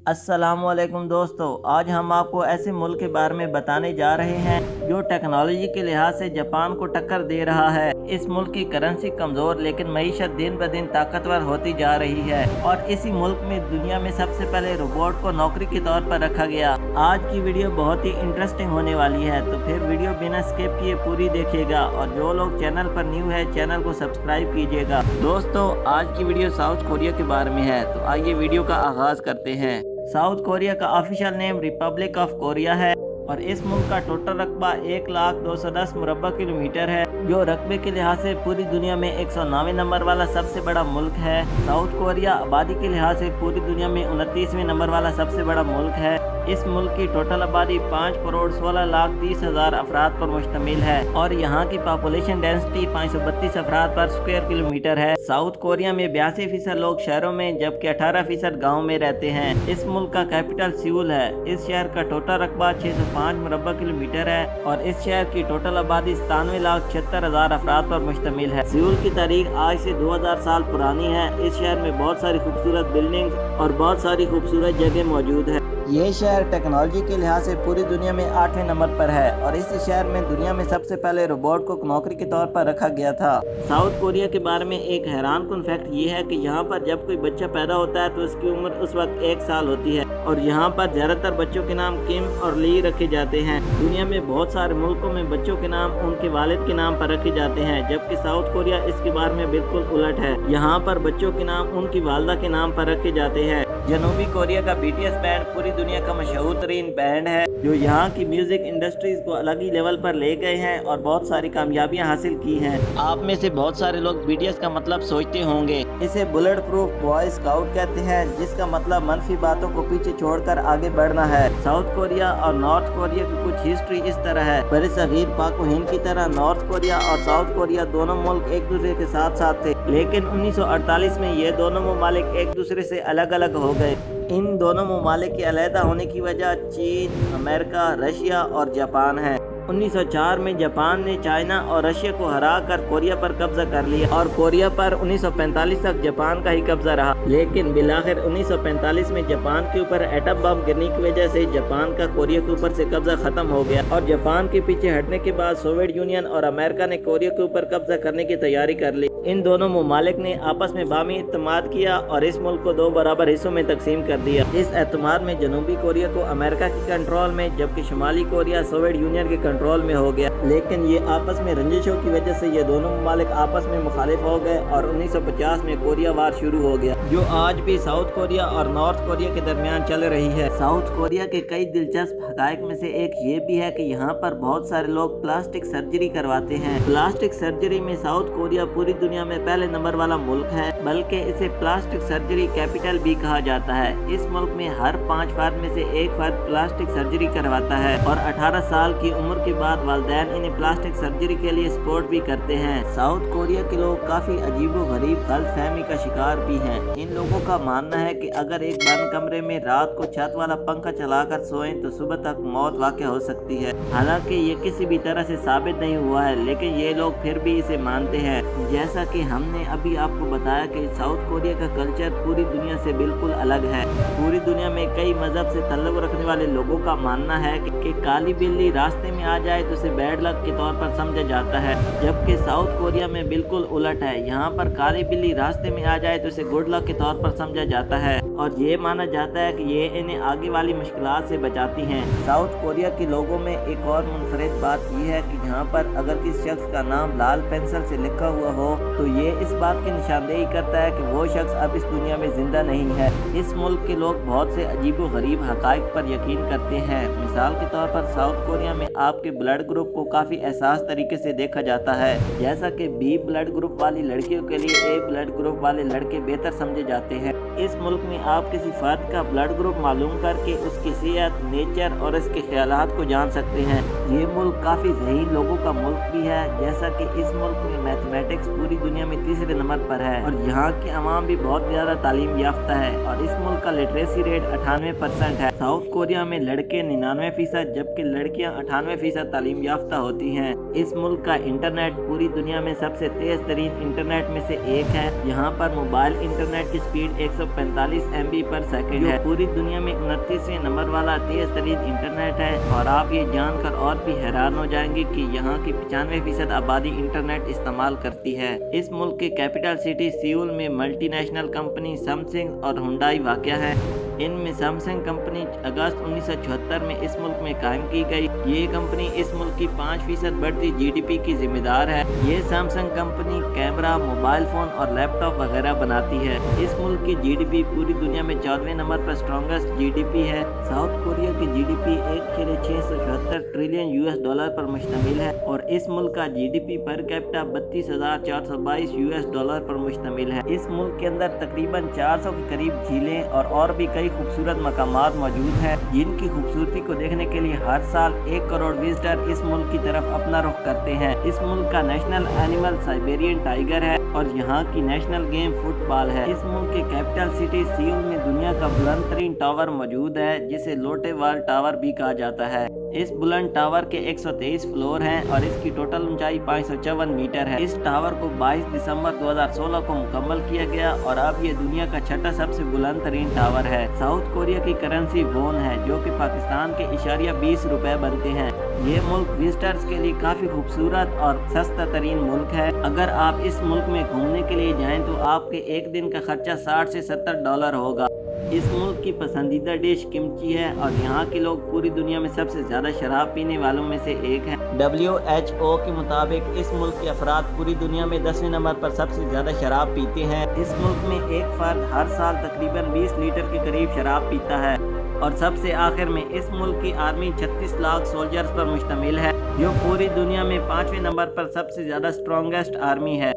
अस्सलाम वालेकुम दोस्तों, आज हम आपको ऐसे मुल्क के बारे में बताने जा रहे हैं जो टेक्नोलॉजी के लिहाज से जापान को टक्कर दे रहा है। इस मुल्क की करेंसी कमज़ोर लेकिन मईशत दिन ब दिन ताकतवर होती जा रही है और इसी मुल्क में दुनिया में सबसे पहले रोबोट को नौकरी के तौर पर रखा गया। आज की वीडियो बहुत ही इंटरेस्टिंग होने वाली है, तो फिर वीडियो बिना स्किप किए पूरी देखिएगा और जो लोग चैनल पर न्यू है चैनल को सब्सक्राइब कीजिएगा। दोस्तों, आज की वीडियो साउथ कोरिया के बारे में है, तो आइए वीडियो का आगाज करते हैं। साउथ कोरिया का official name Republic of Korea है और इस मुल्क का टोटल रकबा 1,210 मुरब्बा किलोमीटर है, जो रकबे के लिहाज से पूरी दुनिया में 109वें नंबर वाला सबसे बड़ा मुल्क है। साउथ कोरिया आबादी के लिहाज से पूरी दुनिया में 29वें नंबर वाला सबसे बड़ा मुल्क है। इस मुल्क की टोटल आबादी 5,16,30,000 अफराद पर मुश्तमिल है और यहाँ की पॉपुलेशन डेंसिटी 532 अफराद पर स्क्वायर किलोमीटर है। साउथ कोरिया में 82% लोग शहरों में जबकि 18% गाँव में रहते हैं। इस मुल्क का कैपिटल सियोल है। इस शहर का टोटल रकबा 605 मुरब्बा किलोमीटर है और इस शहर की टोटल आबादी 97,76,000 अफराद पर मुश्तमिल है। सियोल की तारीख आज से 2000 साल पुरानी है। इस शहर में बहुत सारी खूबसूरत बिल्डिंग्स और बहुत सारी खूबसूरत जगह मौजूद है। ये शहर टेक्नोलॉजी के लिहाज से पूरी दुनिया में 8वें नंबर पर है और इस शहर में दुनिया में सबसे पहले रोबोट को नौकरी के तौर पर रखा गया था। साउथ कोरिया के बारे में एक हैरान कुन फैक्ट ये है कि यहाँ पर जब कोई बच्चा पैदा होता है तो उसकी उम्र उस वक्त 1 साल होती है और यहाँ पर ज्यादातर बच्चों के नाम किम और ली रखे जाते हैं। दुनिया में बहुत सारे मुल्कों में बच्चों के नाम उनके वालिद के नाम पर रखे जाते हैं, जबकि साउथ कोरिया इसके बारे में बिल्कुल उलट है। यहाँ पर बच्चों के नाम उनकी वालदा के नाम पर रखे जाते हैं। जनूबी कोरिया का BTS बैंड पूरी दुनिया का मशहूर तरीन बैंड है, जो यहाँ की म्यूजिक इंडस्ट्रीज को अलग ही लेवल पर ले गए हैं और बहुत सारी कामयाबियां हासिल की हैं। आप में से बहुत सारे लोग BTS का मतलब सोचते होंगे। इसे बुलेट प्रूफ बॉय स्काउट कहते हैं, जिसका मतलब मनफी बातों को पीछे छोड़कर आगे बढ़ना है। साउथ कोरिया और नॉर्थ कोरिया की कुछ हिस्ट्री इस तरह है। बरसगीर पाक व हिंद की तरह नॉर्थ कोरिया और साउथ कोरिया दोनों मुल्क एक दूसरे के साथ साथ थे, लेकिन 1948 में ये दोनों ममालिक एक दूसरे से अलग अलग हो गए। इन दोनों ममालिक के अलहदा होने की वजह चीन, अमेरिका, रशिया और जापान है। 1904 में जापान ने चाइना और रशिया को हराकर कोरिया पर कब्जा कर लिया और कोरिया पर 1945 तक जापान का ही कब्जा रहा, लेकिन बिलाखिर 1945 में जापान के ऊपर एटम बम गिरने की वजह से जापान का कोरिया के ऊपर से कब्जा खत्म हो गया और जापान के पीछे हटने के बाद सोवियत यूनियन और अमेरिका ने कोरिया के ऊपर कब्जा करने की तैयारी कर ली। इन दोनों ममालिक ने आपस में बामी इत्तेमाद किया और इस मुल्क को 2 बराबर हिस्सों में तकसीम कर दिया। इस एतमाद में जनूबी कोरिया को अमेरिका के कंट्रोल में जबकि शुमाली कोरिया सोवियत यूनियन के कंट्रोल में हो गया, लेकिन ये आपस में रंजिशों की वजह से ये दोनों ममालिक आपस में मुखालिफ हो गए और 1950 में कोरिया वार शुरू हो गया, जो आज भी साउथ कोरिया और नॉर्थ कोरिया के दरमियान चल रही है। साउथ कोरिया के कई दिलचस्प हकायक में से एक ये भी है कि यहाँ पर बहुत सारे लोग प्लास्टिक सर्जरी करवाते हैं। प्लास्टिक सर्जरी में साउथ कोरिया पूरी दुनिया में पहले नंबर वाला मुल्क है, बल्कि इसे प्लास्टिक सर्जरी कैपिटल भी कहा जाता है। इस मुल्क में हर 5 फर्द में से 1 फर्द प्लास्टिक सर्जरी करवाता है और 18 साल की उम्र के बाद वालिदैन इन्हें प्लास्टिक सर्जरी के लिए सपोर्ट भी करते हैं। साउथ कोरिया के लोग काफी अजीबो गरीब गलतफहमी का शिकार भी हैं। इन लोगों का मानना है कि अगर एक बंद कमरे में रात को छत वाला पंखा चलाकर सोएं तो सुबह तक मौत वाक़या हो सकती है। हालांकि ये किसी भी तरह से साबित नहीं हुआ है, लेकिन ये लोग फिर भी इसे मानते हैं। जैसा कि हमने अभी आपको बताया कि साउथ कोरिया का कल्चर पूरी दुनिया से बिल्कुल अलग है। पूरी दुनिया में कई मजहब से ताल्लुक रखने वाले लोगों का मानना है कि काली बिल्ली रास्ते में आ जाए तो उसे बैड लक के तौर पर समझा जाता है, जबकि साउथ कोरिया में बिल्कुल उलट है। यहाँ पर काली बिल्ली रास्ते में आ जाए तो उसे गुड लक के तौर पर समझा जाता है और ये माना जाता है कि ये इन्हें आगे वाली मुश्किलात से बचाती हैं। साउथ कोरिया के लोगों में एक और मुनफरिद बात यह है कि यहाँ पर अगर किसी शख्स का नाम लाल पेंसिल से लिखा हुआ हो तो ये इस बात की निशानदेही करता है कि वो शख्स अब इस दुनिया में जिंदा नहीं है। इस मुल्क के लोग बहुत से अजीबो गरीब हकायक पर यकीन करते हैं। मिसाल के तौर पर साउथ कोरिया में आपके ब्लड ग्रुप को काफी एहसास तरीके से देखा जाता है, जैसा कि B ब्लड ग्रुप वाली लड़कियों के लिए A ब्लड ग्रुप वाले लड़के बेहतर समझे जाते हैं। इस मुल्क में आप किसी फर्द का ब्लड ग्रुप मालूम करके उसकी सेहत, नेचर और इसके ख्यालात को जान सकते हैं। ये मुल्क काफी ज़हीन लोगों का मुल्क भी है, जैसा कि इस मुल्क में मैथमेटिक्स पूरी दुनिया में 3रे नंबर पर है और यहाँ की आवाम भी बहुत ज्यादा तालीम याफ्ता है और इस मुल्क का लिटरेसी रेट 98% है। साउथ कोरिया में लड़के 99% जबकि लड़कियाँ 98% तालीम याफ्ता होती हैं। इस मुल्क का इंटरनेट पूरी दुनिया में सबसे तेज तरीन इंटरनेट में से एक है। यहाँ पर मोबाइल इंटरनेट की स्पीड 145 MB पर सेकंड है। पूरी दुनिया में 29वें नंबर वाला तेज तरीन इंटरनेट है और आप ये जानकर और भी हैरान हो जाएंगे कि यहाँ की 95% आबादी इंटरनेट इस्तेमाल करती है। इस मुल्क के कैपिटल सिटी सियोल में मल्टीनेशनल कंपनी सैमसंग और हुंडई वाक़या है। इनमें सैमसंग कंपनी अगस्त 1976 में इस मुल्क में कायम की गई। ये कंपनी इस मुल्क की 5% बढ़ती GDP की जिम्मेदार है। ये Samsung company camera, mobile phone और लैपटॉप वगैरह बनाती है। इस मुल्क की GDP पूरी दुनिया में 14वें नंबर पर स्ट्रॉन्गेस्ट GDP है। साउथ कोरिया की GDP 1,674 ट्रिलियन US पर मुश्तमिल है और इस मुल्क का GDP पर कैपिटा 32,422 US पर मुश्तमिल है। इस मुल्क के अंदर तकरीबन 400 के करीब झीलें और भी कई खूबसूरत मकामात मौजूद हैं, जिनकी खूबसूरती को देखने के लिए हर साल 1 करोड़ विजिटर इस मुल्क की तरफ अपना रुख करते हैं। इस मुल्क का नेशनल एनिमल साइबेरियन टाइगर है और यहाँ की नेशनल गेम फुटबॉल है। इस मुल्क के कैपिटल सिटी सियोल में दुनिया का बुलंद तरीन टावर मौजूद है, जिसे लोटे वाल टावर भी कहा जाता है। इस बुलंद टावर के 123 फ्लोर हैं और इसकी टोटल ऊंचाई 554 मीटर है। इस टावर को 22 दिसंबर 2016 को मुकम्मल किया गया और अब ये दुनिया का छठा सबसे बुलंद तरीन टावर है। साउथ कोरिया की करेंसी वोन है, जो कि पाकिस्तान के इशारिया 20 रुपए बनते हैं। ये मुल्क विजिटर्स के लिए काफी खूबसूरत और सस्ता तरीन मुल्क है। अगर आप इस मुल्क में घूमने के लिए जाएं तो आपके एक दिन का खर्चा 60 से $70 होगा। इस मुल्क की पसंदीदा डिश किमची है और यहाँ के लोग पूरी दुनिया में सबसे ज्यादा शराब पीने वालों में से एक हैं। WHO के मुताबिक इस मुल्क के अफराद पूरी दुनिया में 10वें नंबर पर सबसे ज्यादा शराब पीते हैं। इस मुल्क में एक फर्द हर साल तकरीबन 20 लीटर के करीब शराब पीता है और सबसे आखिर में इस मुल्क की आर्मी 36 लाख सोल्जर्स पर मुश्तमिल है, जो पूरी दुनिया में 5वें नंबर पर सबसे ज्यादा स्ट्रॉन्गेस्ट आर्मी है।